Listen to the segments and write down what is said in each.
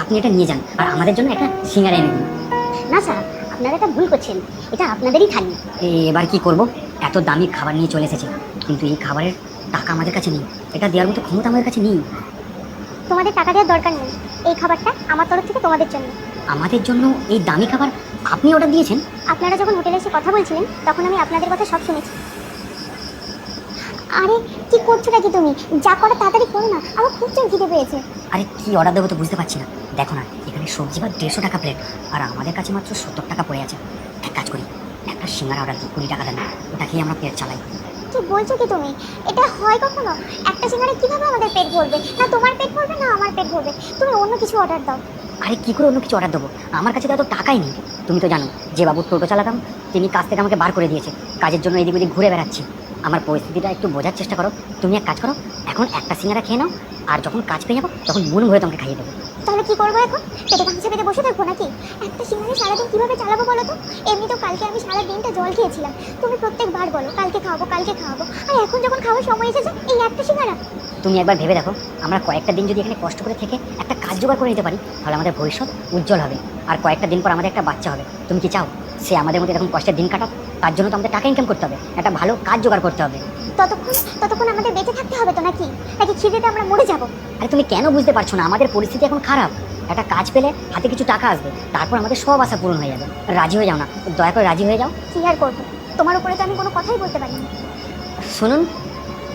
আপনি এটা নিয়ে যান আর আমাদের জন্য একটা সিঙ্গারা এনে দিন। না স্যার, আপনারা এটা ভুল করছেন, এটা আপনাদেরই থালি। এবার কি করব? এত দামি খাবার নিয়ে চলে এসেছে, কিন্তু এই খাবারের টাকা আমাদের কাছে নেই, এটা দেওয়ার মতো ক্ষমতা আমাদের কাছে নেই। তোমাদের টাকা দেওয়ার দরকার নেই, এই খাবারটা আমার তরফ থেকে তোমাদের জন্য। আমাদের জন্য এই দামি খাবার আপনি অর্ডার দিয়েছেন? আপনারা যখন হোটেলে এসে কথা বলছিলেন তখন আমি আপনাদের কথা সব শুনেছি। আরে কি করছো নাকি তুমি? যা করো তাড়াতাড়ি করো না, আমার খুব জোর খিদে পেয়েছে। আরে কি অর্ডার দেবো তো বুঝতে পারছি না। দেখো না, এখানে সবজি বা 150 টাকা প্লেট, আর আমাদের কাছে মাত্র 70 টাকা পড়ে আছে। এক কাজ করি, একটা সিঙ্গারা অর্ডার দিই, 20 টাকা দেন, ওটা খেয়ে আমরা পেট চালাই। কি বলছো কি তুমি? এটা হয় কখনো? একটা সিঙ্গারে কিভাবে আমাদের পেট ভরবে? না তোমার পেট ভরবে না আমার পেট ভরবে। তুমি অন্য কিছু অর্ডার দাও। আরে কি করে অন্য কিছু অর্ডার দেবো? আমার কাছে তো এত টাকাই নেই। তুমি তো জানো যে বাবু টোটো চালাতাম, তিনি কাজ থেকে আমাকে বার করে দিয়েছে, কাজের জন্য এদিক ওদিক ঘুরে বেড়াচ্ছি। আমার পরিস্থিতিটা একটু বোঝার চেষ্টা করো। তুমি এক কাজ করো, এখন একটা সিঙ্গারা খেয়ে নাও, আর যখন কাজ পেয়ে যাবো তখন মন ভরে তোমাকে খাইয়ে দেবো। তাহলে কি করবো এখন? পেটে গামছা পেতে বসে থাকবো নাকি? একটা সিঙ্গারে সারাদিন কিভাবে চালাবো বলো তো? এমনিতেও কালকে আমি সারা দিনটা জল খেয়েছিলাম। তুমি প্রত্যেকবার বলো কালকে খাওয়াবো কালকে খাওয়াবো, আর এখন যখন খাওয়ার সময় এসেছে এই একটা সিঙ্গারা। তুমি একবার ভেবে দেখো, আমরা কয়েকটা দিন যদি এখানে কষ্ট করে থেকে একটা কাজ জোগাড় করে নিতে পারি, তাহলে আমাদের ভবিষ্যৎ উজ্জ্বল হবে। আর কয়েকটা দিন পর আমাদের একটা বাচ্চা হবে। তুমি কি চাও সে আমাদের মধ্যে এরকম কষ্টের দিন কাটাক? তার জন্য তো আমাদের টাকা ইনকাম করতে হবে, একটা ভালো কাজ জোগাড় করতে হবে। ততক্ষণ ততক্ষণ আমাদের বেঁচে থাকতে হবে তো নাকি? নাকি খিদেতে আমরা মরে যাবো? আরে তুমি কেন বুঝতে পারছো না? আমাদের পরিস্থিতি এখন খারাপ। একটা কাজ পেলে হাতে কিছু টাকা আসবে, তারপর আমাদের সব আশা পূরণ হয়ে যাবে। রাজি হয়ে যাও না, দয়া করে রাজি হয়ে যাও। কি আর করবো? তোমার উপরে তো আমি কোনো কথাই বলতে পারি না। শুনুন,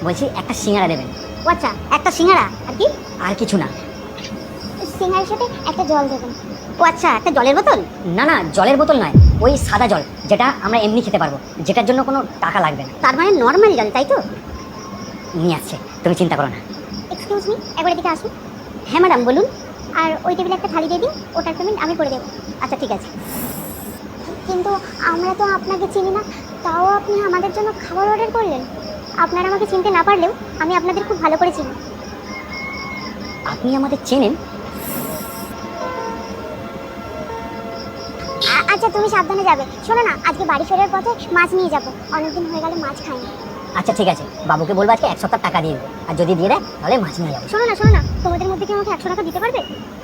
বলছি একটা সিঙ্গারা দেবেন। ও আচ্ছা, একটা সিঙ্গারা আর কি? আর কিছু না। সিঙ্গারের সাথে একটা জল দেবেন। ও আচ্ছা, একটা জলের বোতল? না না, জলের বোতল নয়, ওই সাদা জল, যেটা আমরা এমনি খেতে পারবো, যেটার জন্য কোনো টাকা লাগবে না। তার মানে নর্মাল জল, তাই তো? নিয়ে আসছে, তুমি চিন্তা করো না। এক্সকিউজ মি, একবার এদিকে আসুন। হ্যাঁ ম্যাডাম বলুন। আর ওই টেবিলে একটা থালি দিয়ে দিন, ওটার পেমেন্ট আমি করে দেবো। আচ্ছা ঠিক আছে। কিন্তু আমরা তো আপনাকে চিনি না, তাও আপনি আমাদের জন্য খাবার অর্ডার করলেন। আপনারা আমাকে চিনতে না পারলেও আমি আপনাদের খুব ভালো করে চিনি। আপনি আমাদের চেনেন? আচ্ছা তুমি সাবধানে যাবে। শোনো না, আজকে বাড়ি ফেরার পথে মাছ নিয়ে যাবো, অনেকদিন হয়ে গেল মাছ খাইনি। আচ্ছা ঠিক আছে, বাবুকে বলবো আজকে 1 সপ্তাহ টাকা দিয়ে দেবে, আর যদি দিয়ে দেয় তাহলে মাছ নিয়ে যাবো। শোনো না, তোমাদের মধ্যে কি আমাকে 100 টাকা দিতে পারবে?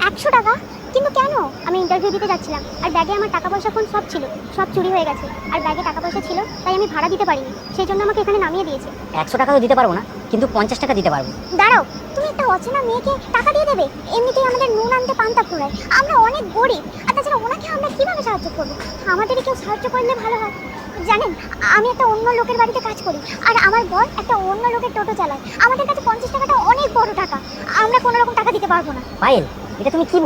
100 টাকা? কিন্তু কেন? আমি ইন্টারভিউ দিতে যাচ্ছিলাম, আর ব্যাগে আমার টাকা পয়সা ফোন সব ছিল, সব চুরি হয়ে গেছে। আর ব্যাগে টাকা পয়সা ছিল, তাই আমি ভাড়া দিতে পারিনি, সেই জন্য আমাকে এখানে নামিয়ে দিয়েছে। 100 টাকা তো দিতে পারবো না, কিন্তু 50 টাকা দিতে পারবো। দাঁড়াও, তুমি একটা অচেনা মেয়েকে টাকা দিয়ে দেবে? এমনিতেই আমাদের নুন আনতে পান্তা ফুরায়, আমরা অনেক গরিব। আর তাছাড়া ওনাকে আমরা কিভাবে সাহায্য করবো? আমাদেরই কেউ সাহায্য করলে ভালো হয়। জানেন, আমি একটা অন্য লোকের বাড়িতে কাজ করি, আর আমার বর একটা অন্য লোকের টোটো চালায়। আমাদের কাছে 50 টাকাটা অনেক বড় টাকা, আমরা কোনো রকম টাকা দিতে পারবো না। পায়েল, এটা তুমি কি